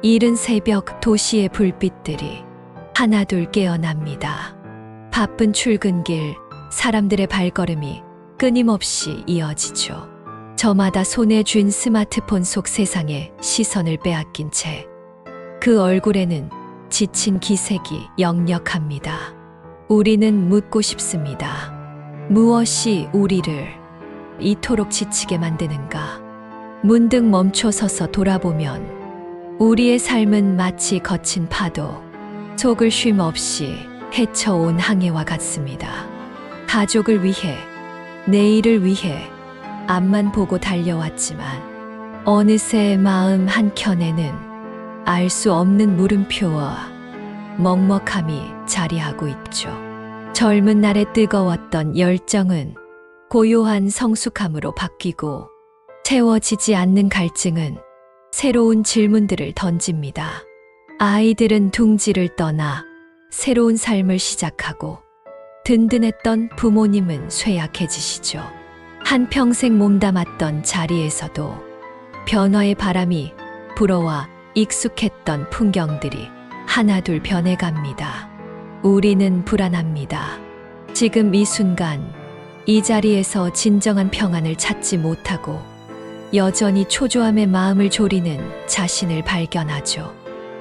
이른 새벽 도시의 불빛들이 하나둘 깨어납니다. 바쁜 출근길, 사람들의 발걸음이 끊임없이 이어지죠. 저마다 손에 쥔 스마트폰 속 세상에 시선을 빼앗긴 채 그 얼굴에는 지친 기색이 역력합니다. 우리는 묻고 싶습니다. 무엇이 우리를 이토록 지치게 만드는가? 문득 멈춰서서 돌아보면 우리의 삶은 마치 거친 파도, 속을 쉼 없이 헤쳐온 항해와 같습니다. 가족을 위해, 내일을 위해 앞만 보고 달려왔지만 어느새 마음 한켠에는 알 수 없는 물음표와 먹먹함이 자리하고 있죠. 젊은 날에 뜨거웠던 열정은 고요한 성숙함으로 바뀌고 채워지지 않는 갈증은 새로운 질문들을 던집니다. 아이들은 둥지를 떠나 새로운 삶을 시작하고 든든했던 부모님은 쇠약해지시죠. 한평생 몸담았던 자리에서도 변화의 바람이 불어와 익숙했던 풍경들이 하나둘 변해갑니다. 우리는 불안합니다. 지금 이 순간, 이 자리에서 진정한 평안을 찾지 못하고 여전히 초조함에 마음을 졸이는 자신을 발견하죠.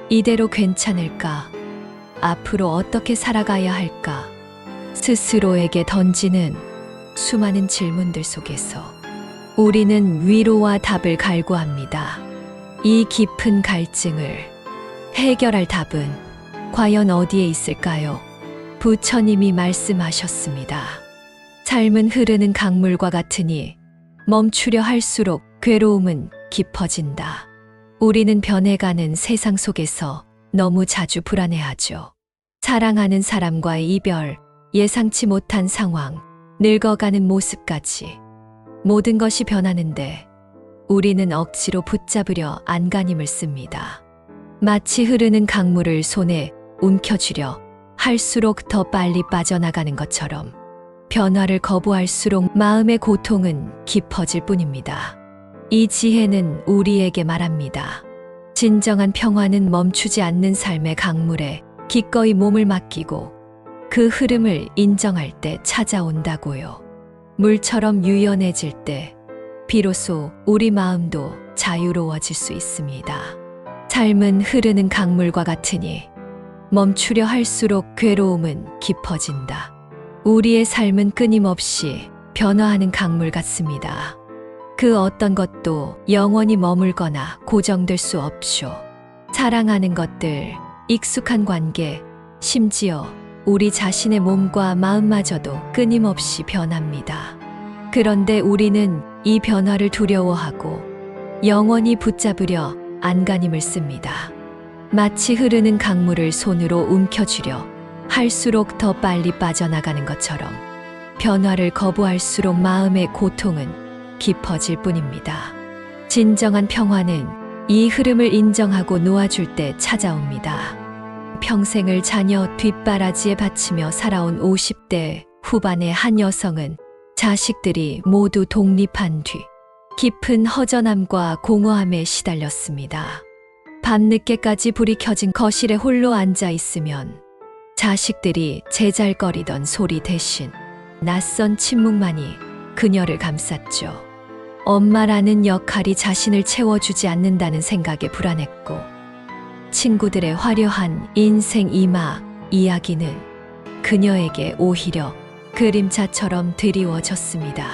이대로 괜찮을까? 앞으로 어떻게 살아가야 할까? 스스로에게 던지는 수많은 질문들 속에서 우리는 위로와 답을 갈구합니다. 이 깊은 갈증을 해결할 답은 과연 어디에 있을까요? 부처님이 말씀하셨습니다. 삶은 흐르는 강물과 같으니 멈추려 할수록 괴로움은 깊어진다. 우리는 변해가는 세상 속에서 너무 자주 불안해하죠. 사랑하는 사람과의 이별, 예상치 못한 상황, 늙어가는 모습까지 모든 것이 변하는데 우리는 억지로 붙잡으려 안간힘을 씁니다. 마치 흐르는 강물을 손에 움켜쥐려 할수록 더 빨리 빠져나가는 것처럼 변화를 거부할수록 마음의 고통은 깊어질 뿐입니다. 이 지혜는 우리에게 말합니다. 진정한 평화는 멈추지 않는 삶의 강물에 기꺼이 몸을 맡기고 그 흐름을 인정할 때 찾아온다고요. 물처럼 유연해질 때 비로소 우리 마음도 자유로워질 수 있습니다. 삶은 흐르는 강물과 같으니 멈추려 할수록 괴로움은 깊어진다. 우리의 삶은 끊임없이 변화하는 강물 같습니다. 그 어떤 것도 영원히 머물거나 고정될 수 없죠. 사랑하는 것들, 익숙한 관계, 심지어 우리 자신의 몸과 마음마저도 끊임없이 변합니다. 그런데 우리는 이 변화를 두려워하고 영원히 붙잡으려 안간힘을 씁니다. 마치 흐르는 강물을 손으로 움켜쥐려 할수록 더 빨리 빠져나가는 것처럼 변화를 거부할수록 마음의 고통은 깊어질 뿐입니다. 진정한 평화는 이 흐름을 인정하고 놓아줄 때 찾아옵니다. 평생을 자녀 뒷바라지에 바치며 살아온 50대 후반의 한 여성은 자식들이 모두 독립한 뒤 깊은 허전함과 공허함에 시달렸습니다. 밤늦게까지 불이 켜진 거실에 홀로 앉아 있으면 자식들이 제잘거리던 소리 대신 낯선 침묵만이 그녀를 감쌌죠. 엄마라는 역할이 자신을 채워주지 않는다는 생각에 불안했고 친구들의 화려한 인생 이막 이야기는 그녀에게 오히려 그림자처럼 드리워졌습니다.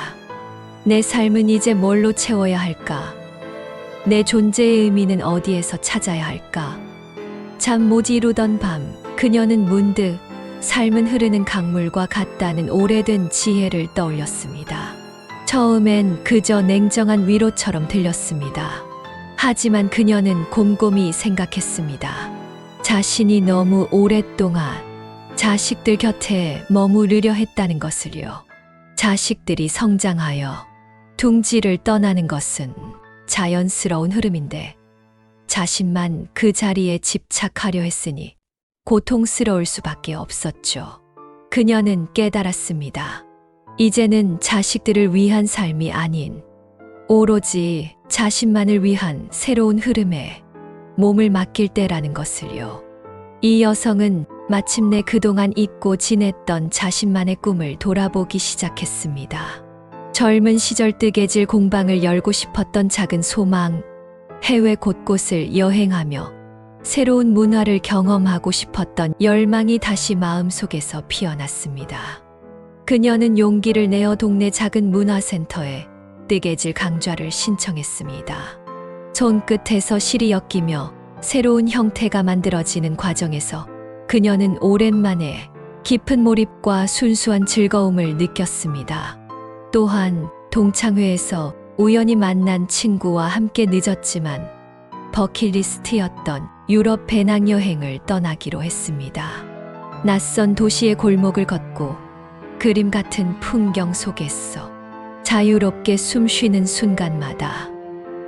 내 삶은 이제 뭘로 채워야 할까? 내 존재의 의미는 어디에서 찾아야 할까? 잠 못 이루던 밤, 그녀는 문득 삶은 흐르는 강물과 같다는 오래된 지혜를 떠올렸습니다. 처음엔 그저 냉정한 위로처럼 들렸습니다. 하지만 그녀는 곰곰이 생각했습니다. 자신이 너무 오랫동안 자식들 곁에 머무르려 했다는 것을요. 자식들이 성장하여 둥지를 떠나는 것은 자연스러운 흐름인데 자신만 그 자리에 집착하려 했으니 고통스러울 수밖에 없었죠. 그녀는 깨달았습니다. 이제는 자식들을 위한 삶이 아닌 오로지 자신만을 위한 새로운 흐름에 몸을 맡길 때라는 것을요. 이 여성은 마침내 그동안 잊고 지냈던 자신만의 꿈을 돌아보기 시작했습니다. 젊은 시절 뜨개질 공방을 열고 싶었던 작은 소망, 해외 곳곳을 여행하며 새로운 문화를 경험하고 싶었던 열망이 다시 마음속에서 피어났습니다. 그녀는 용기를 내어 동네 작은 문화센터에 뜨개질 강좌를 신청했습니다. 손끝에서 실이 엮이며 새로운 형태가 만들어지는 과정에서 그녀는 오랜만에 깊은 몰입과 순수한 즐거움을 느꼈습니다. 또한 동창회에서 우연히 만난 친구와 함께 늦었지만 버킷리스트였던 유럽 배낭여행을 떠나기로 했습니다. 낯선 도시의 골목을 걷고 그림 같은 풍경 속에서 자유롭게 숨 쉬는 순간마다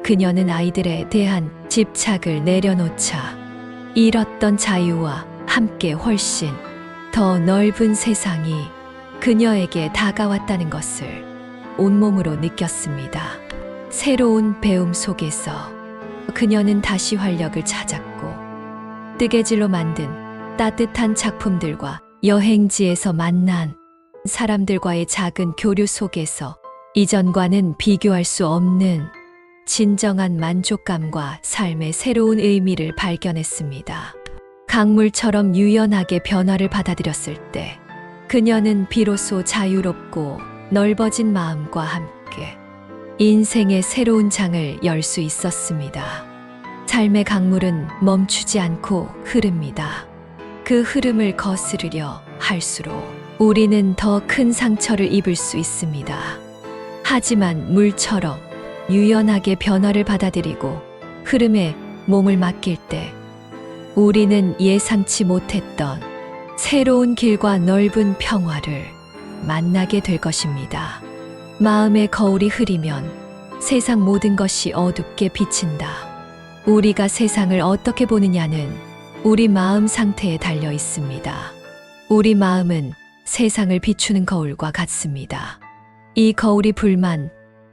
그녀는 아이들에 대한 집착을 내려놓자 잃었던 자유와 함께 훨씬 더 넓은 세상이 그녀에게 다가왔다는 것을 온몸으로 느꼈습니다. 새로운 배움 속에서 그녀는 다시 활력을 찾았고 뜨개질로 만든 따뜻한 작품들과 여행지에서 만난 사람들과의 작은 교류 속에서 이전과는 비교할 수 없는 진정한 만족감과 삶의 새로운 의미를 발견했습니다. 강물처럼 유연하게 변화를 받아들였을 때 그녀는 비로소 자유롭고 넓어진 마음과 함께 인생의 새로운 장을 열 수 있었습니다. 삶의 강물은 멈추지 않고 흐릅니다. 그 흐름을 거스르려 할수록 우리는 더 큰 상처를 입을 수 있습니다. 하지만 물처럼 유연하게 변화를 받아들이고 흐름에 몸을 맡길 때 우리는 예상치 못했던 새로운 길과 넓은 평화를 만나게 될 것입니다. 마음의 거울이 흐리면 세상 모든 것이 어둡게 비친다. 우리가 세상을 어떻게 보느냐는 우리 마음 상태에 달려 있습니다. 우리 마음은 세상을 비추는 거울과 같습니다. 이 거울이 불만,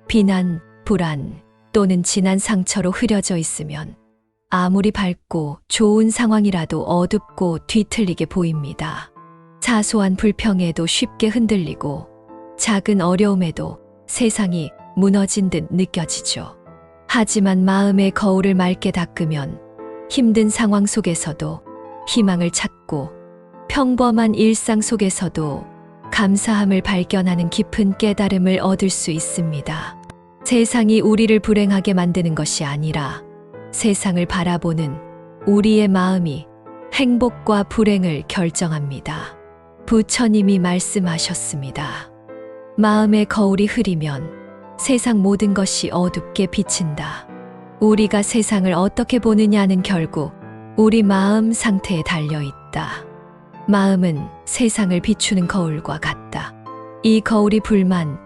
비난, 불안 또는 지난 상처로 흐려져 있으면 아무리 밝고 좋은 상황이라도 어둡고 뒤틀리게 보입니다. 사소한 불평에도 쉽게 흔들리고 작은 어려움에도 세상이 무너진 듯 느껴지죠. 하지만 마음의 거울을 맑게 닦으면 힘든 상황 속에서도 희망을 찾고 평범한 일상 속에서도 감사함을 발견하는 깊은 깨달음을 얻을 수 있습니다. 세상이 우리를 불행하게 만드는 것이 아니라 세상을 바라보는 우리의 마음이 행복과 불행을 결정합니다. 부처님이 말씀하셨습니다. 마음의 거울이 흐리면 세상 모든 것이 어둡게 비친다. 우리가 세상을 어떻게 보느냐는 결국 우리 마음 상태에 달려 있다. 마음은 세상을 비추는 거울과 같다. 이 거울이 불만,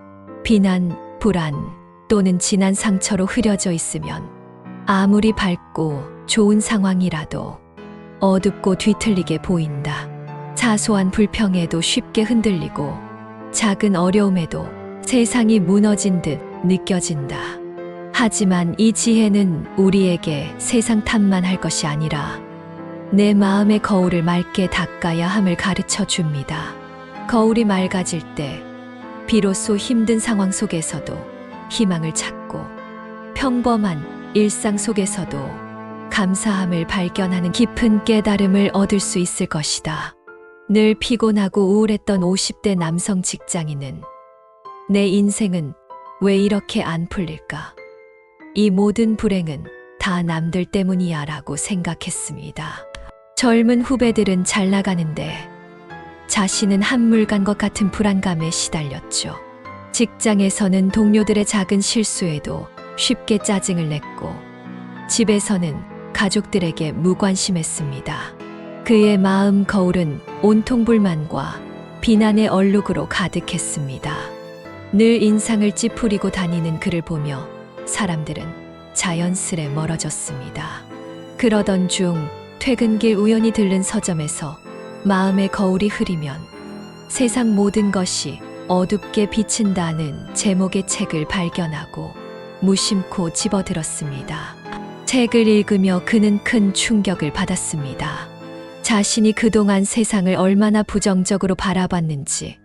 비난, 불안 또는 지난 상처로 흐려져 있으면 아무리 밝고 좋은 상황이라도 어둡고 뒤틀리게 보인다. 사소한 불평에도 쉽게 흔들리고 작은 어려움에도 세상이 무너진 듯 느껴진다. 하지만 이 지혜는 우리에게 세상 탓만 할 것이 아니라 내 마음의 거울을 맑게 닦아야 함을 가르쳐 줍니다. 거울이 맑아질 때 비로소 힘든 상황 속에서도 희망을 찾고 평범한 일상 속에서도 감사함을 발견하는 깊은 깨달음을 얻을 수 있을 것이다. 늘 피곤하고 우울했던 50대 남성 직장인은 내 인생은 왜 이렇게 안 풀릴까? 이 모든 불행은 다 남들 때문이야 라고 생각했습니다. 젊은 후배들은 잘 나가는데 자신은 한물 간 것 같은 불안감에 시달렸죠. 직장에서는 동료들의 작은 실수에도 쉽게 짜증을 냈고 집에서는 가족들에게 무관심했습니다. 그의 마음 거울은 온통 불만과 비난의 얼룩으로 가득했습니다. 늘 인상을 찌푸리고 다니는 그를 보며 사람들은 자연스레 멀어졌습니다. 그러던 중 퇴근길 우연히 들른 서점에서 마음의 거울이 흐리면 세상 모든 것이 어둡게 비친다는 제목의 책을 발견하고 무심코 집어들었습니다. 책을 읽으며 그는 큰 충격을 받았습니다. 자신이 그동안 세상을 얼마나 부정적으로 바라봤는지,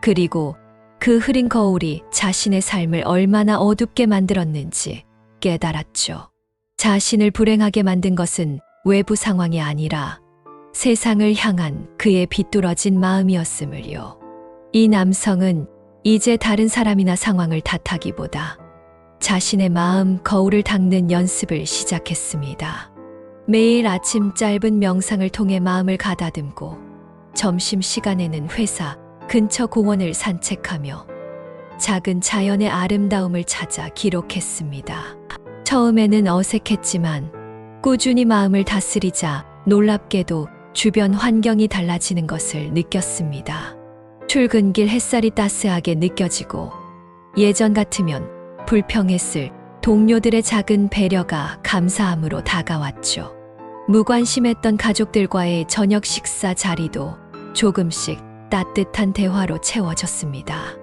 그리고 그 흐린 거울이 자신의 삶을 얼마나 어둡게 만들었는지 깨달았죠. 자신을 불행하게 만든 것은 외부 상황이 아니라 세상을 향한 그의 비뚤어진 마음이었음을요. 이 남성은 이제 다른 사람이나 상황을 탓하기보다 자신의 마음 거울을 닦는 연습을 시작했습니다. 매일 아침 짧은 명상을 통해 마음을 가다듬고 점심시간에는 회사 근처 공원을 산책하며 작은 자연의 아름다움을 찾아 기록했습니다. 처음에는 어색했지만 꾸준히 마음을 다스리자 놀랍게도 주변 환경이 달라지는 것을 느꼈습니다. 출근길 햇살이 따스하게 느껴지고 예전 같으면 불평했을 동료들의 작은 배려가 감사함으로 다가왔죠. 무관심했던 가족들과의 저녁 식사 자리도 조금씩 따뜻한 대화로 채워졌습니다.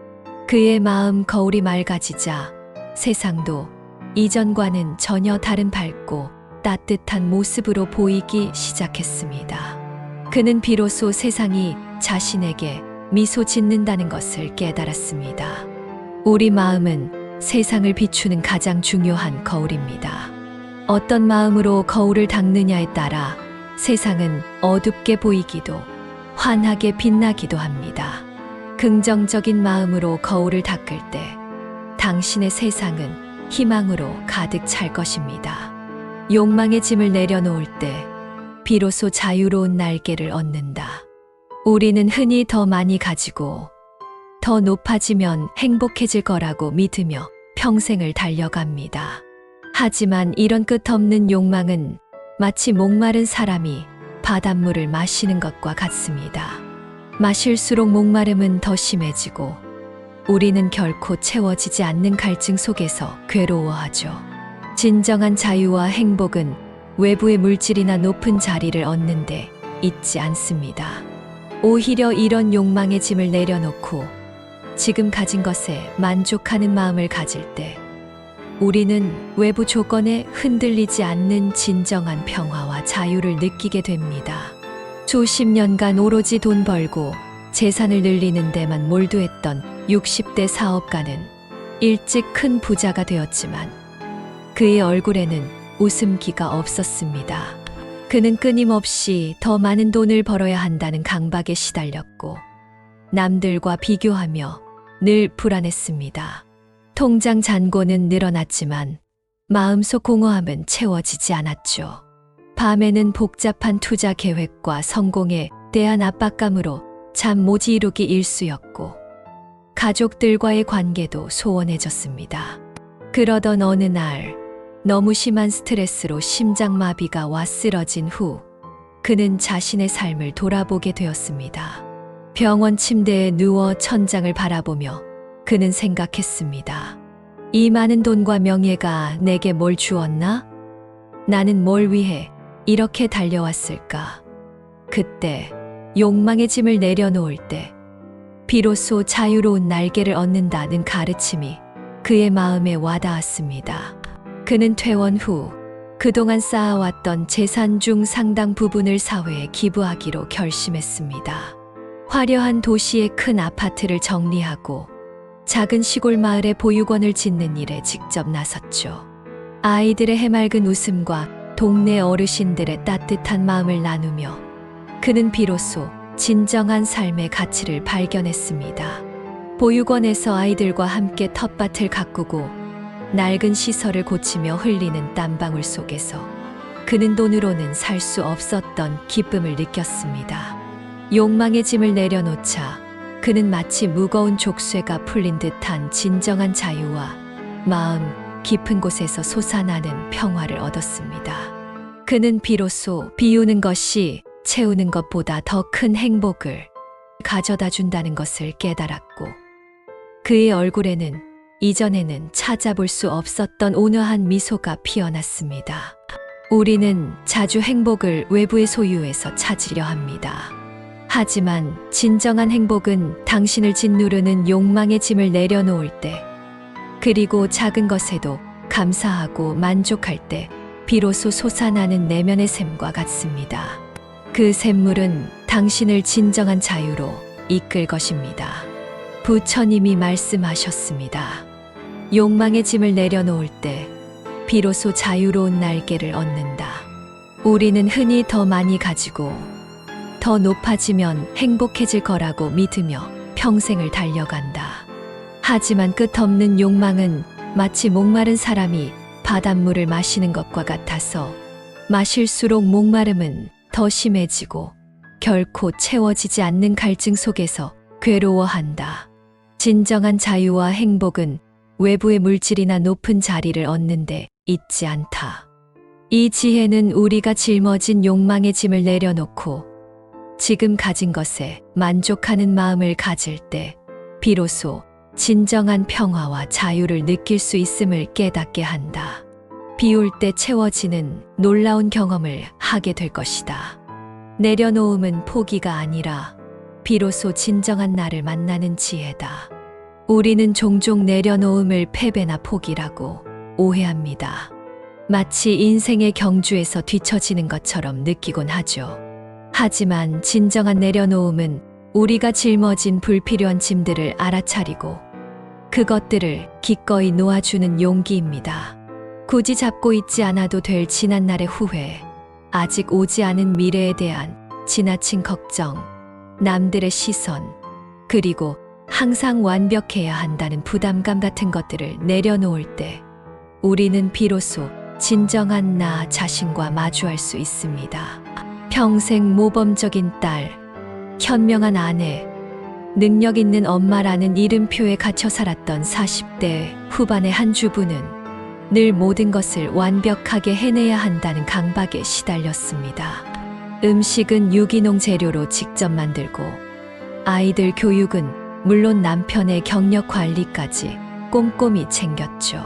그의 마음 거울이 맑아지자 세상도 이전과는 전혀 다른 밝고 따뜻한 모습으로 보이기 시작했습니다. 그는 비로소 세상이 자신에게 미소 짓는다는 것을 깨달았습니다. 우리 마음은 세상을 비추는 가장 중요한 거울입니다. 어떤 마음으로 거울을 닦느냐에 따라 세상은 어둡게 보이기도 환하게 빛나기도 합니다. 긍정적인 마음으로 거울을 닦을 때 당신의 세상은 희망으로 가득 찰 것입니다. 욕망의 짐을 내려놓을 때 비로소 자유로운 날개를 얻는다. 우리는 흔히 더 많이 가지고 더 높아지면 행복해질 거라고 믿으며 평생을 달려갑니다. 하지만 이런 끝없는 욕망은 마치 목마른 사람이 바닷물을 마시는 것과 같습니다. 마실수록 목마름은 더 심해지고 우리는 결코 채워지지 않는 갈증 속에서 괴로워하죠. 진정한 자유와 행복은 외부의 물질이나 높은 자리를 얻는데 있지 않습니다. 오히려 이런 욕망의 짐을 내려놓고 지금 가진 것에 만족하는 마음을 가질 때 우리는 외부 조건에 흔들리지 않는 진정한 평화와 자유를 느끼게 됩니다. 수십 년간 오로지 돈 벌고 재산을 늘리는 데만 몰두했던 60대 사업가는 일찍 큰 부자가 되었지만 그의 얼굴에는 웃음기가 없었습니다. 그는 끊임없이 더 많은 돈을 벌어야 한다는 강박에 시달렸고 남들과 비교하며 늘 불안했습니다. 통장 잔고는 늘어났지만 마음속 공허함은 채워지지 않았죠. 밤에는 복잡한 투자 계획과 성공에 대한 압박감으로 잠 못 이루기 일쑤였고 가족들과의 관계도 소원해졌습니다. 그러던 어느 날 너무 심한 스트레스로 심장마비가 와 쓰러진 후 그는 자신의 삶을 돌아보게 되었습니다. 병원 침대에 누워 천장을 바라보며 그는 생각했습니다. 이 많은 돈과 명예가 내게 뭘 주었나? 나는 뭘 위해 이렇게 달려왔을까? 그때 욕망의 짐을 내려놓을 때 비로소 자유로운 날개를 얻는다는 가르침이 그의 마음에 와닿았습니다. 그는 퇴원 후 그동안 쌓아왔던 재산 중 상당 부분을 사회에 기부하기로 결심했습니다. 화려한 도시의 큰 아파트를 정리하고 작은 시골 마을에 보육원을 짓는 일에 직접 나섰죠. 아이들의 해맑은 웃음과 동네 어르신들의 따뜻한 마음을 나누며 그는 비로소 진정한 삶의 가치를 발견했습니다. 보육원에서 아이들과 함께 텃밭을 가꾸고 낡은 시설을 고치며 흘리는 땀방울 속에서 그는 돈으로는 살 수 없었던 기쁨을 느꼈습니다. 욕망의 짐을 내려놓자 그는 마치 무거운 족쇄가 풀린 듯한 진정한 자유와 마음 깊은 곳에서 솟아나는 평화를 얻었습니다. 그는 비로소 비우는 것이 채우는 것보다 더 큰 행복을 가져다 준다는 것을 깨달았고 그의 얼굴에는 이전에는 찾아볼 수 없었던 온화한 미소가 피어났습니다. 우리는 자주 행복을 외부의 소유에서 찾으려 합니다. 하지만 진정한 행복은 당신을 짓누르는 욕망의 짐을 내려놓을 때, 그리고 작은 것에도 감사하고 만족할 때 비로소 솟아나는 내면의 샘과 같습니다. 그 샘물은 당신을 진정한 자유로 이끌 것입니다. 부처님이 말씀하셨습니다. 욕망의 짐을 내려놓을 때 비로소 자유로운 날개를 얻는다. 우리는 흔히 더 많이 가지고 더 높아지면 행복해질 거라고 믿으며 평생을 달려간다. 하지만 끝없는 욕망은 마치 목마른 사람이 바닷물을 마시는 것과 같아서 마실수록 목마름은 더 심해지고 결코 채워지지 않는 갈증 속에서 괴로워한다. 진정한 자유와 행복은 외부의 물질이나 높은 자리를 얻는 데 있지 않다. 이 지혜는 우리가 짊어진 욕망의 짐을 내려놓고 지금 가진 것에 만족하는 마음을 가질 때 비로소 진정한 평화와 자유를 느낄 수 있음을 깨닫게 한다. 비울 때 채워지는 놀라운 경험을 하게 될 것이다. 내려놓음은 포기가 아니라 비로소 진정한 나를 만나는 지혜다. 우리는 종종 내려놓음을 패배나 포기라고 오해합니다. 마치 인생의 경주에서 뒤처지는 것처럼 느끼곤 하죠. 하지만 진정한 내려놓음은 우리가 짊어진 불필요한 짐들을 알아차리고 그것들을 기꺼이 놓아주는 용기입니다. 굳이 잡고 있지 않아도 될 지난날의 후회, 아직 오지 않은 미래에 대한 지나친 걱정, 남들의 시선, 그리고 항상 완벽해야 한다는 부담감 같은 것들을 내려놓을 때 우리는 비로소 진정한 나 자신과 마주할 수 있습니다. 평생 모범적인 딸, 현명한 아내, 능력 있는 엄마라는 이름표에 갇혀 살았던 40대 후반의 한 주부는 늘 모든 것을 완벽하게 해내야 한다는 강박에 시달렸습니다. 음식은 유기농 재료로 직접 만들고 아이들 교육은 물론 남편의 경력 관리까지 꼼꼼히 챙겼죠.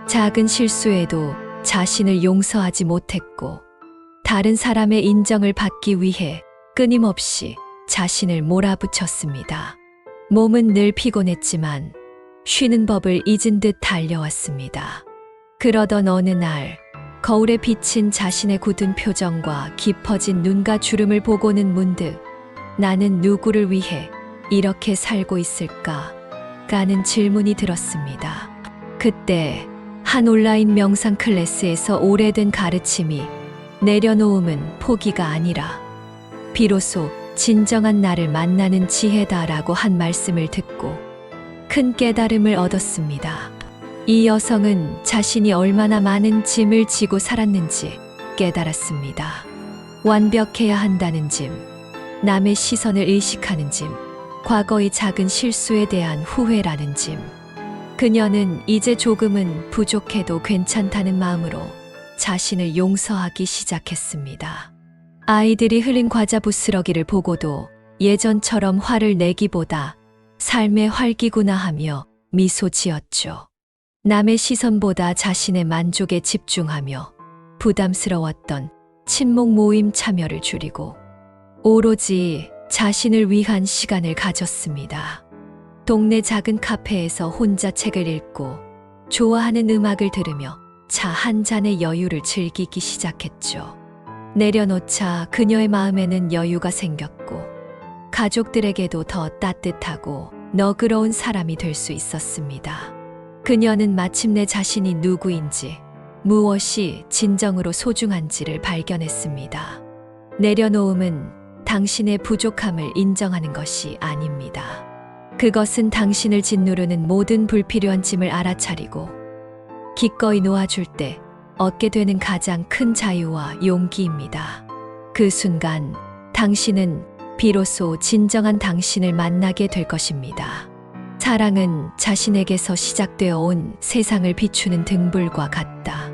작은 실수에도 자신을 용서하지 못했고 다른 사람의 인정을 받기 위해 끊임없이 자신을 몰아붙였습니다. 몸은 늘 피곤했지만 쉬는 법을 잊은 듯 달려왔습니다. 그러던 어느 날 거울에 비친 자신의 굳은 표정과 깊어진 눈과 주름을 보고는 문득 나는 누구를 위해 이렇게 살고 있을까? 라는 질문이 들었습니다. 그때 한 온라인 명상 클래스에서 오래된 가르침이 내려놓음은 포기가 아니라 비로소 진정한 나를 만나는 지혜다라고 한 말씀을 듣고 큰 깨달음을 얻었습니다. 이 여성은 자신이 얼마나 많은 짐을 지고 살았는지 깨달았습니다. 완벽해야 한다는 짐, 남의 시선을 의식하는 짐, 과거의 작은 실수에 대한 후회라는 짐. 그녀는 이제 조금은 부족해도 괜찮다는 마음으로 자신을 용서하기 시작했습니다. 아이들이 흘린 과자 부스러기를 보고도 예전처럼 화를 내기보다 삶의 활기구나 하며 미소 지었죠. 남의 시선보다 자신의 만족에 집중하며 부담스러웠던 친목 모임 참여를 줄이고 오로지 자신을 위한 시간을 가졌습니다. 동네 작은 카페에서 혼자 책을 읽고 좋아하는 음악을 들으며 차 한 잔의 여유를 즐기기 시작했죠. 내려놓자 그녀의 마음에는 여유가 생겼고 가족들에게도 더 따뜻하고 너그러운 사람이 될 수 있었습니다. 그녀는 마침내 자신이 누구인지 무엇이 진정으로 소중한지를 발견했습니다. 내려놓음은 당신의 부족함을 인정하는 것이 아닙니다. 그것은 당신을 짓누르는 모든 불필요한 짐을 알아차리고 기꺼이 놓아줄 때 얻게 되는 가장 큰 자유와 용기입니다. 그 순간 당신은 비로소 진정한 당신을 만나게 될 것입니다. 사랑은 자신에게서 시작되어 온 세상을 비추는 등불과 같다.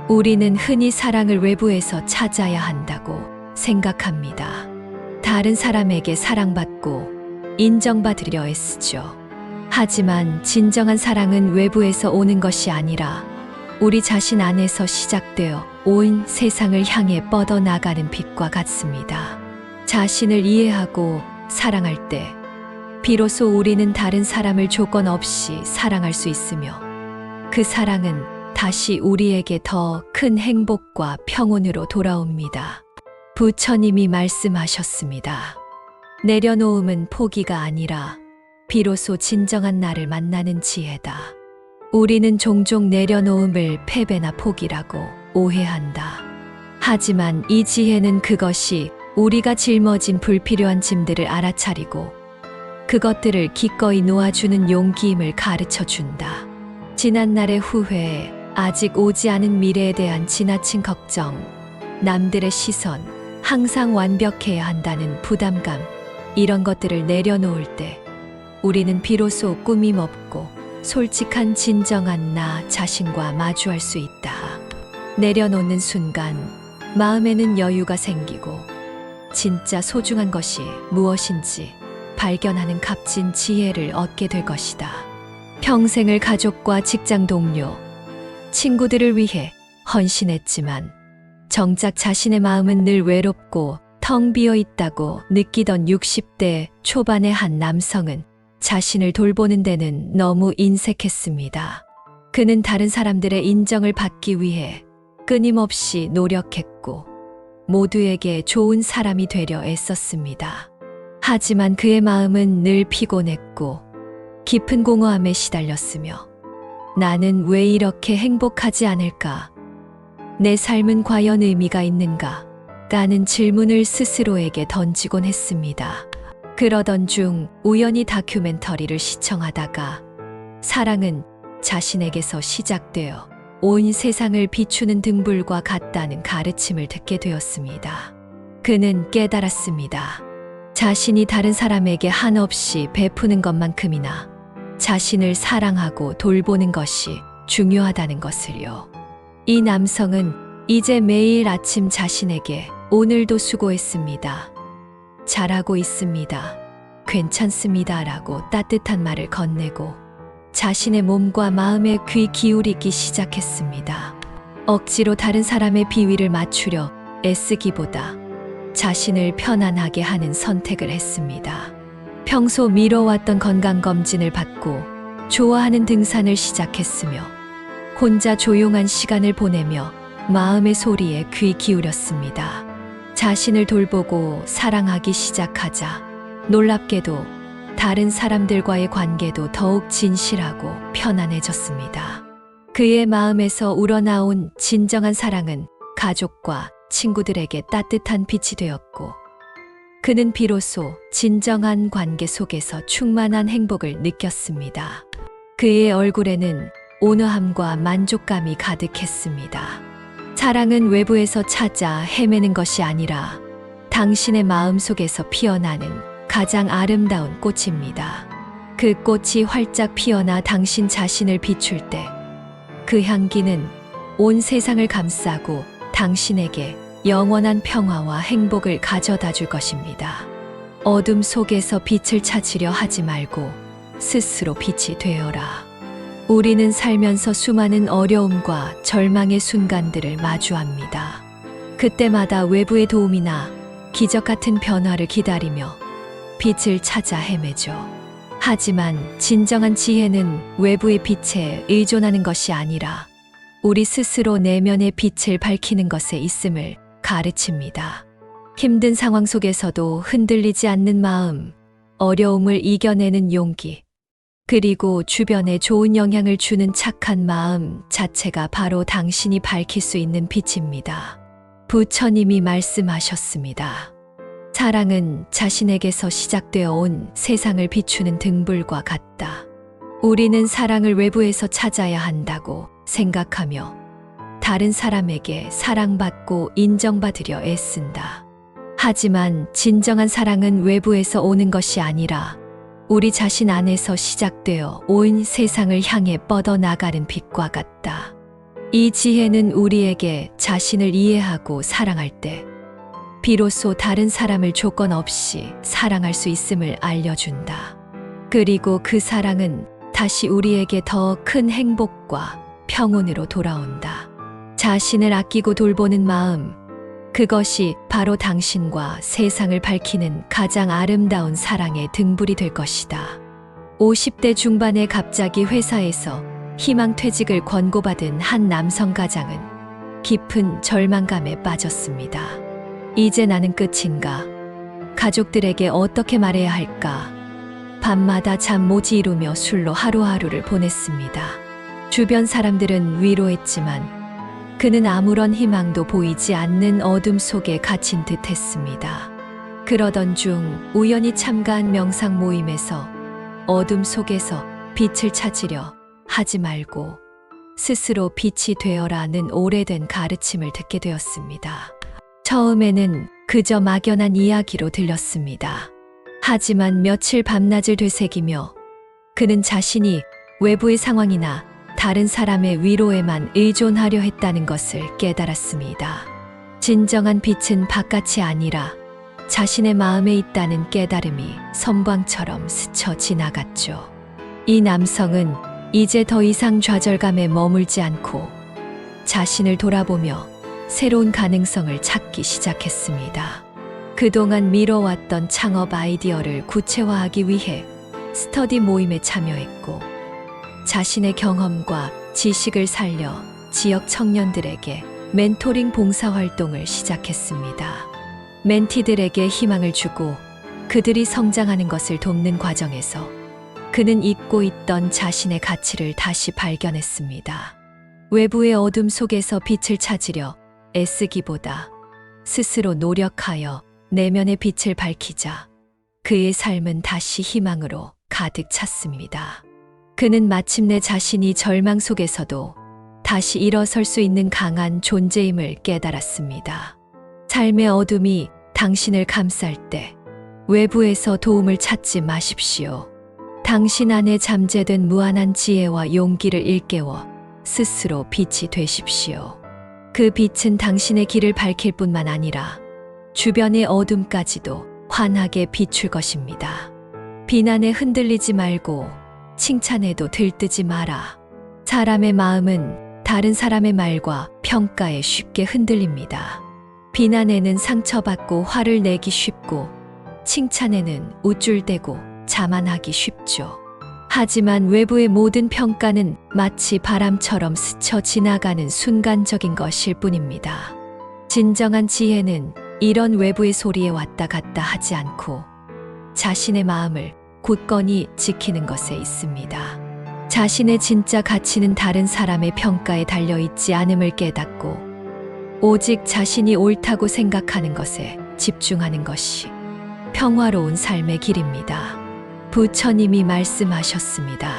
우리는 흔히 사랑을 외부에서 찾아야 한다고 생각합니다. 다른 사람에게 사랑받고 인정받으려 애쓰죠. 하지만 진정한 사랑은 외부에서 오는 것이 아니라 우리 자신 안에서 시작되어 온 세상을 향해 뻗어나가는 빛과 같습니다. 자신을 이해하고 사랑할 때 비로소 우리는 다른 사람을 조건 없이 사랑할 수 있으며 그 사랑은 다시 우리에게 더 큰 행복과 평온으로 돌아옵니다. 부처님이 말씀하셨습니다. 내려놓음은 포기가 아니라 비로소 진정한 나를 만나는 지혜다. 우리는 종종 내려놓음을 패배나 포기라고 오해한다. 하지만 이 지혜는 그것이 우리가 짊어진 불필요한 짐들을 알아차리고 그것들을 기꺼이 놓아주는 용기임을 가르쳐 준다. 지난날의 후회, 아직 오지 않은 미래에 대한 지나친 걱정, 남들의 시선, 항상 완벽해야 한다는 부담감, 이런 것들을 내려놓을 때 우리는 비로소 꾸밈 없고 솔직한 진정한 나 자신과 마주할 수 있다. 내려놓는 순간 마음에는 여유가 생기고 진짜 소중한 것이 무엇인지 발견하는 값진 지혜를 얻게 될 것이다. 평생을 가족과 직장 동료, 친구들을 위해 헌신했지만 정작 자신의 마음은 늘 외롭고 텅 비어 있다고 느끼던 60대 초반의 한 남성은 자신을 돌보는 데는 너무 인색했습니다. 그는 다른 사람들의 인정을 받기 위해 끊임없이 노력했고 모두에게 좋은 사람이 되려 애썼습니다. 하지만 그의 마음은 늘 피곤했고 깊은 공허함에 시달렸으며 나는 왜 이렇게 행복하지 않을까? 내 삶은 과연 의미가 있는가? 라는 질문을 스스로에게 던지곤 했습니다. 그러던 중 우연히 다큐멘터리를 시청하다가 사랑은 자신에게서 시작되어 온 세상을 비추는 등불과 같다는 가르침을 듣게 되었습니다. 그는 깨달았습니다. 자신이 다른 사람에게 한없이 베푸는 것만큼이나 자신을 사랑하고 돌보는 것이 중요하다는 것을요. 이 남성은 이제 매일 아침 자신에게 오늘도 수고했습니다. 잘하고 있습니다. 괜찮습니다. 라고 따뜻한 말을 건네고 자신의 몸과 마음에 귀 기울이기 시작했습니다. 억지로 다른 사람의 비위를 맞추려 애쓰기보다 자신을 편안하게 하는 선택을 했습니다. 평소 미뤄왔던 건강검진을 받고 좋아하는 등산을 시작했으며 혼자 조용한 시간을 보내며 마음의 소리에 귀 기울였습니다. 자신을 돌보고 사랑하기 시작하자 놀랍게도 다른 사람들과의 관계도 더욱 진실하고 편안해졌습니다. 그의 마음에서 우러나온 진정한 사랑은 가족과 친구들에게 따뜻한 빛이 되었고 그는 비로소 진정한 관계 속에서 충만한 행복을 느꼈습니다. 그의 얼굴에는 온화함과 만족감이 가득했습니다. 사랑은 외부에서 찾아 헤매는 것이 아니라 당신의 마음 속에서 피어나는 가장 아름다운 꽃입니다. 그 꽃이 활짝 피어나 당신 자신을 비출 때 그 향기는 온 세상을 감싸고 당신에게 영원한 평화와 행복을 가져다 줄 것입니다. 어둠 속에서 빛을 찾으려 하지 말고 스스로 빛이 되어라. 우리는 살면서 수많은 어려움과 절망의 순간들을 마주합니다. 그때마다 외부의 도움이나 기적 같은 변화를 기다리며 빛을 찾아 헤매죠. 하지만 진정한 지혜는 외부의 빛에 의존하는 것이 아니라 우리 스스로 내면의 빛을 밝히는 것에 있음을 가르칩니다. 힘든 상황 속에서도 흔들리지 않는 마음, 어려움을 이겨내는 용기, 그리고 주변에 좋은 영향을 주는 착한 마음 자체가 바로 당신이 밝힐 수 있는 빛입니다. 부처님이 말씀하셨습니다. 사랑은 자신에게서 시작되어 온 세상을 비추는 등불과 같다. 우리는 사랑을 외부에서 찾아야 한다고 생각하며 다른 사람에게 사랑받고 인정받으려 애쓴다. 하지만 진정한 사랑은 외부에서 오는 것이 아니라 우리 자신 안에서 시작되어 온 세상을 향해 뻗어나가는 빛과 같다. 이 지혜는 우리에게 자신을 이해하고 사랑할 때 비로소 다른 사람을 조건 없이 사랑할 수 있음을 알려준다. 그리고 그 사랑은 다시 우리에게 더 큰 행복과 평온으로 돌아온다. 자신을 아끼고 돌보는 마음, 그것이 바로 당신과 세상을 밝히는 가장 아름다운 사랑의 등불이 될 것이다. 50대 중반에 갑자기 회사에서 희망퇴직을 권고받은 한 남성 가장은 깊은 절망감에 빠졌습니다. 이제 나는 끝인가? 가족들에게 어떻게 말해야 할까? 밤마다 잠 못 이루며 술로 하루하루를 보냈습니다. 주변 사람들은 위로했지만 그는 아무런 희망도 보이지 않는 어둠 속에 갇힌 듯 했습니다. 그러던 중 우연히 참가한 명상 모임에서 어둠 속에서 빛을 찾으려 하지 말고 스스로 빛이 되어라는 오래된 가르침을 듣게 되었습니다. 처음에는 그저 막연한 이야기로 들렸습니다. 하지만 며칠 밤낮을 되새기며 그는 자신이 외부의 상황이나 다른 사람의 위로에만 의존하려 했다는 것을 깨달았습니다. 진정한 빛은 바깥이 아니라 자신의 마음에 있다는 깨달음이 섬광처럼 스쳐 지나갔죠. 이 남성은 이제 더 이상 좌절감에 머물지 않고 자신을 돌아보며 새로운 가능성을 찾기 시작했습니다. 그동안 미뤄왔던 창업 아이디어를 구체화하기 위해 스터디 모임에 참여했고 자신의 경험과 지식을 살려 지역 청년들에게 멘토링 봉사활동을 시작했습니다. 멘티들에게 희망을 주고 그들이 성장하는 것을 돕는 과정에서 그는 잊고 있던 자신의 가치를 다시 발견했습니다. 외부의 어둠 속에서 빛을 찾으려 애쓰기보다 스스로 노력하여 내면의 빛을 밝히자 그의 삶은 다시 희망으로 가득 찼습니다. 그는 마침내 자신이 절망 속에서도 다시 일어설 수 있는 강한 존재임을 깨달았습니다. 삶의 어둠이 당신을 감쌀 때 외부에서 도움을 찾지 마십시오. 당신 안에 잠재된 무한한 지혜와 용기를 일깨워 스스로 빛이 되십시오. 그 빛은 당신의 길을 밝힐 뿐만 아니라 주변의 어둠까지도 환하게 비출 것입니다. 비난에 흔들리지 말고 칭찬에도 들뜨지 마라. 사람의 마음은 다른 사람의 말과 평가에 쉽게 흔들립니다. 비난에는 상처받고 화를 내기 쉽고 칭찬에는 우쭐대고 자만하기 쉽죠. 하지만 외부의 모든 평가는 마치 바람처럼 스쳐 지나가는 순간적인 것일 뿐입니다. 진정한 지혜는 이런 외부의 소리에 왔다 갔다 하지 않고 자신의 마음을 굳건히 지키는 것에 있습니다. 자신의 진짜 가치는 다른 사람의 평가에 달려있지 않음을 깨닫고 오직 자신이 옳다고 생각하는 것에 집중하는 것이 평화로운 삶의 길입니다. 부처님이 말씀하셨습니다.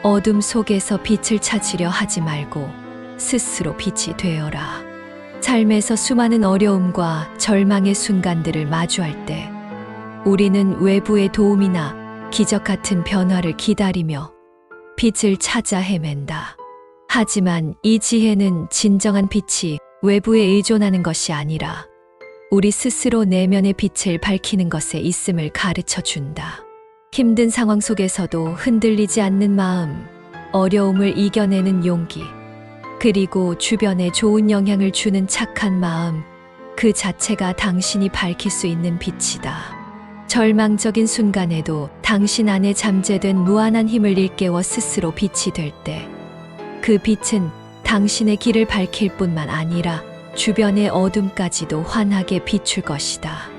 어둠 속에서 빛을 찾으려 하지 말고 스스로 빛이 되어라. 삶에서 수많은 어려움과 절망의 순간들을 마주할 때 우리는 외부의 도움이나 기적 같은 변화를 기다리며 빛을 찾아 헤맨다. 하지만 이 지혜는 진정한 빛이 외부에 의존하는 것이 아니라 우리 스스로 내면의 빛을 밝히는 것에 있음을 가르쳐 준다. 힘든 상황 속에서도 흔들리지 않는 마음, 어려움을 이겨내는 용기, 그리고 주변에 좋은 영향을 주는 착한 마음, 그 자체가 당신이 밝힐 수 있는 빛이다. 절망적인 순간에도 당신 안에 잠재된 무한한 힘을 일깨워 스스로 빛이 될 때, 그 빛은 당신의 길을 밝힐 뿐만 아니라 주변의 어둠까지도 환하게 비출 것이다.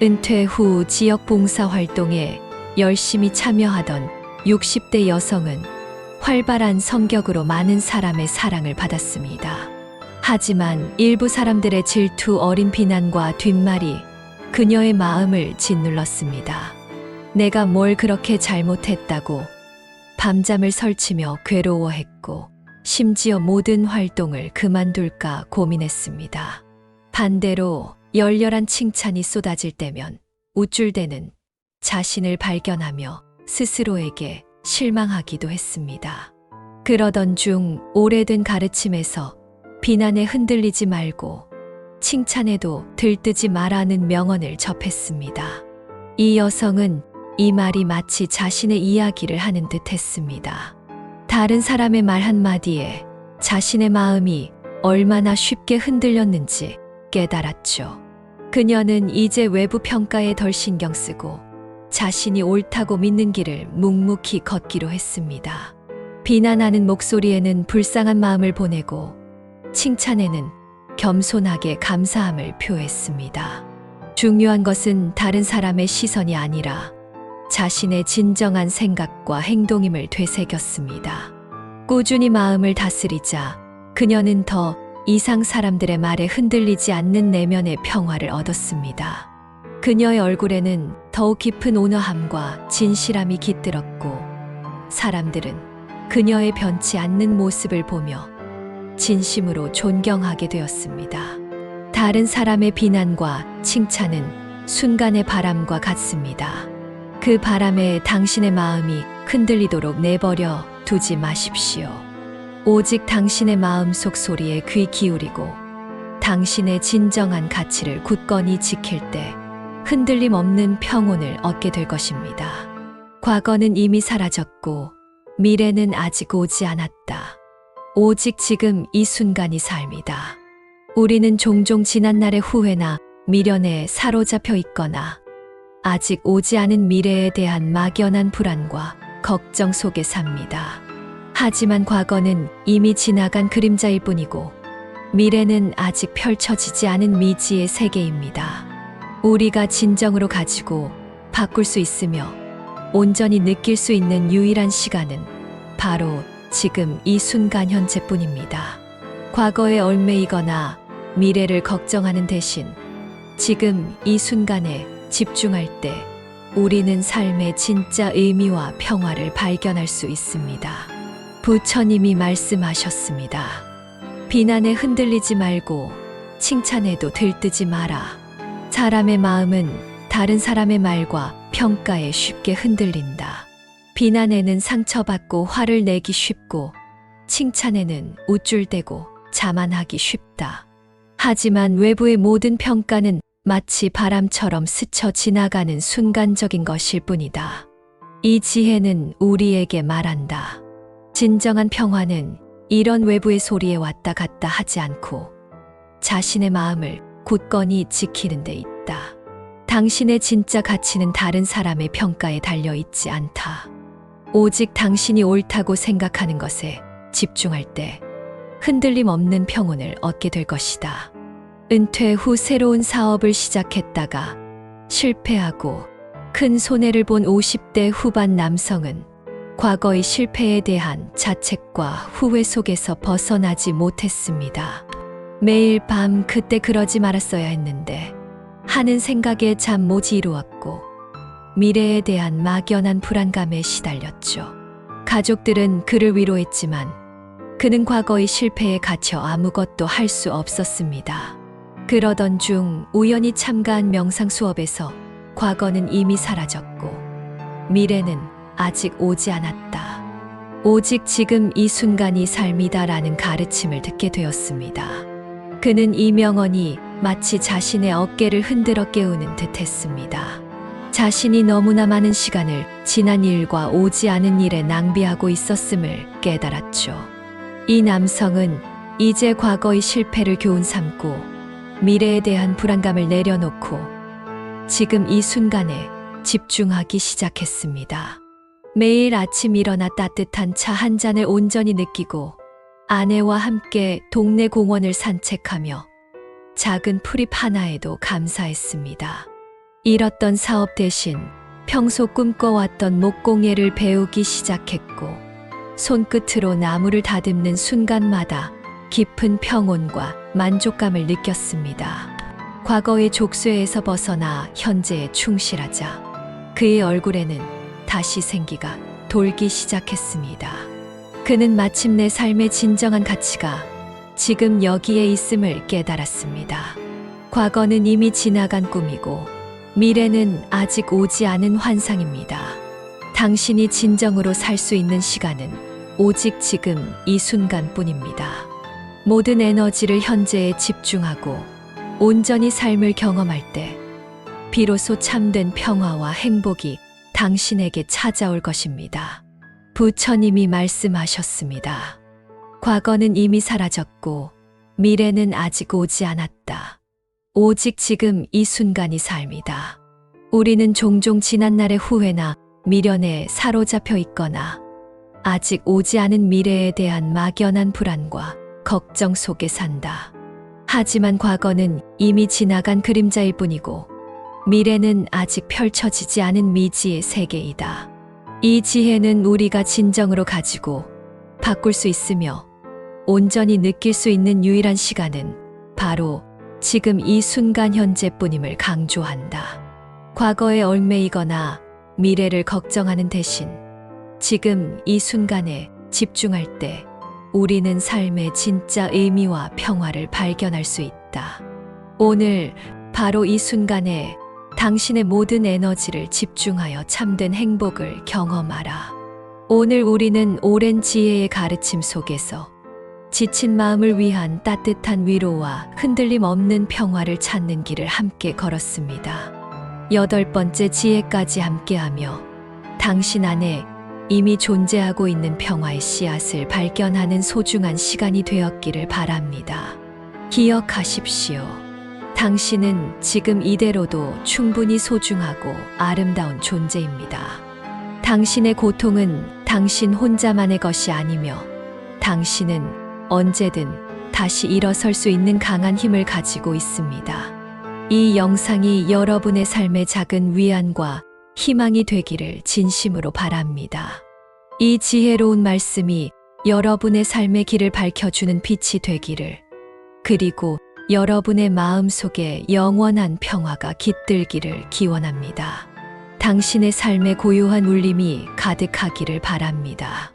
은퇴 후 지역 봉사 활동에 열심히 참여하던 60대 여성은 활발한 성격으로 많은 사람의 사랑을 받았습니다. 하지만 일부 사람들의 질투 어린 비난과 뒷말이 그녀의 마음을 짓눌렀습니다. 내가 뭘 그렇게 잘못했다고 밤잠을 설치며 괴로워했고 심지어 모든 활동을 그만둘까 고민했습니다. 반대로 열렬한 칭찬이 쏟아질 때면 우쭐대는 자신을 발견하며 스스로에게 실망하기도 했습니다. 그러던 중 오래된 가르침에서 비난에 흔들리지 말고 칭찬에도 들뜨지 마라는 명언을 접했습니다. 이 여성은 이 말이 마치 자신의 이야기를 하는 듯 했습니다. 다른 사람의 말 한마디에 자신의 마음이 얼마나 쉽게 흔들렸는지 깨달았죠. 그녀는 이제 외부 평가에 덜 신경 쓰고 자신이 옳다고 믿는 길을 묵묵히 걷기로 했습니다. 비난하는 목소리에는 불쌍한 마음을 보내고 칭찬에는 겸손하게 감사함을 표했습니다. 중요한 것은 다른 사람의 시선이 아니라 자신의 진정한 생각과 행동임을 되새겼습니다. 꾸준히 마음을 다스리자 그녀는 더 이상 사람들의 말에 흔들리지 않는 내면의 평화를 얻었습니다. 그녀의 얼굴에는 더욱 깊은 온화함과 진실함이 깃들었고 사람들은 그녀의 변치 않는 모습을 보며 진심으로 존경하게 되었습니다. 다른 사람의 비난과 칭찬은 순간의 바람과 같습니다. 그 바람에 당신의 마음이 흔들리도록 내버려 두지 마십시오. 오직 당신의 마음속 소리에 귀 기울이고 당신의 진정한 가치를 굳건히 지킬 때 흔들림 없는 평온을 얻게 될 것입니다. 과거는 이미 사라졌고 미래는 아직 오지 않았다. 오직 지금 이 순간이 삶이다. 우리는 종종 지난날의 후회나 미련에 사로잡혀 있거나 아직 오지 않은 미래에 대한 막연한 불안과 걱정 속에 삽니다. 하지만 과거는 이미 지나간 그림자일 뿐이고 미래는 아직 펼쳐지지 않은 미지의 세계입니다. 우리가 진정으로 가지고 바꿀 수 있으며 온전히 느낄 수 있는 유일한 시간은 바로 지금 이 순간 현재뿐입니다. 과거에 얽매이거나 미래를 걱정하는 대신 지금 이 순간에 집중할 때 우리는 삶의 진짜 의미와 평화를 발견할 수 있습니다. 부처님이 말씀하셨습니다. 비난에 흔들리지 말고 칭찬에도 들뜨지 마라. 사람의 마음은 다른 사람의 말과 평가에 쉽게 흔들린다. 비난에는 상처받고 화를 내기 쉽고 칭찬에는 우쭐대고 자만하기 쉽다. 하지만 외부의 모든 평가는 마치 바람처럼 스쳐 지나가는 순간적인 것일 뿐이다. 이 지혜는 우리에게 말한다. 진정한 평화는 이런 외부의 소리에 왔다 갔다 하지 않고 자신의 마음을 굳건히 지키는 데 있다. 당신의 진짜 가치는 다른 사람의 평가에 달려 있지 않다. 오직 당신이 옳다고 생각하는 것에 집중할 때 흔들림 없는 평온을 얻게 될 것이다. 은퇴 후 새로운 사업을 시작했다가 실패하고 큰 손해를 본 50대 후반 남성은 과거의 실패에 대한 자책과 후회 속에서 벗어나지 못했습니다. 매일 밤 그때 그러지 말았어야 했는데 하는 생각에 잠 못 이루었고 미래에 대한 막연한 불안감에 시달렸죠. 가족들은 그를 위로했지만 그는 과거의 실패에 갇혀 아무것도 할 수 없었습니다. 그러던 중 우연히 참가한 명상 수업에서 과거는 이미 사라졌고 미래는 아직 오지 않았다. 오직 지금 이 순간이 삶이다라는 가르침을 듣게 되었습니다. 그는 이 명언이 마치 자신의 어깨를 흔들어 깨우는 듯 했습니다. 자신이 너무나 많은 시간을 지난 일과 오지 않은 일에 낭비하고 있었음을 깨달았죠. 이 남성은 이제 과거의 실패를 교훈 삼고 미래에 대한 불안감을 내려놓고 지금 이 순간에 집중하기 시작했습니다. 매일 아침 일어나 따뜻한 차 한 잔을 온전히 느끼고 아내와 함께 동네 공원을 산책하며 작은 풀잎 하나에도 감사했습니다. 잃었던 사업 대신 평소 꿈꿔왔던 목공예를 배우기 시작했고 손끝으로 나무를 다듬는 순간마다 깊은 평온과 만족감을 느꼈습니다. 과거의 족쇄에서 벗어나 현재에 충실하자 그의 얼굴에는 다시 생기가 돌기 시작했습니다. 그는 마침내 삶의 진정한 가치가 지금 여기에 있음을 깨달았습니다. 과거는 이미 지나간 꿈이고 미래는 아직 오지 않은 환상입니다. 당신이 진정으로 살 수 있는 시간은 오직 지금 이 순간뿐입니다. 모든 에너지를 현재에 집중하고 온전히 삶을 경험할 때 비로소 참된 평화와 행복이 당신에게 찾아올 것입니다. 부처님이 말씀하셨습니다. 과거는 이미 사라졌고 미래는 아직 오지 않았다. 오직 지금 이 순간이 삶이다. 우리는 종종 지난날의 후회나 미련에 사로잡혀 있거나 아직 오지 않은 미래에 대한 막연한 불안과 걱정 속에 산다. 하지만 과거는 이미 지나간 그림자일 뿐이고 미래는 아직 펼쳐지지 않은 미지의 세계이다. 이 지혜는 우리가 진정으로 가지고 바꿀 수 있으며 온전히 느낄 수 있는 유일한 시간은 바로 지금 이 순간 현재뿐임을 강조한다. 과거에 얽매이거나 미래를 걱정하는 대신 지금 이 순간에 집중할 때 우리는 삶의 진짜 의미와 평화를 발견할 수 있다. 오늘 바로 이 순간에 당신의 모든 에너지를 집중하여 참된 행복을 경험하라. 오늘 우리는 오랜 지혜의 가르침 속에서 지친 마음을 위한 따뜻한 위로와 흔들림 없는 평화를 찾는 길을 함께 걸었습니다. 8번째 지혜까지 함께하며 당신 안에 이미 존재하고 있는 평화의 씨앗을 발견하는 소중한 시간이 되었기를 바랍니다. 기억하십시오. 당신은 지금 이대로도 충분히 소중하고 아름다운 존재입니다. 당신의 고통은 당신 혼자만의 것이 아니며 당신은 언제든 다시 일어설 수 있는 강한 힘을 가지고 있습니다. 이 영상이 여러분의 삶의 작은 위안과 희망이 되기를 진심으로 바랍니다. 이 지혜로운 말씀이 여러분의 삶의 길을 밝혀주는 빛이 되기를, 그리고 여러분의 마음 속에 영원한 평화가 깃들기를 기원합니다. 당신의 삶에 고요한 울림이 가득하기를 바랍니다.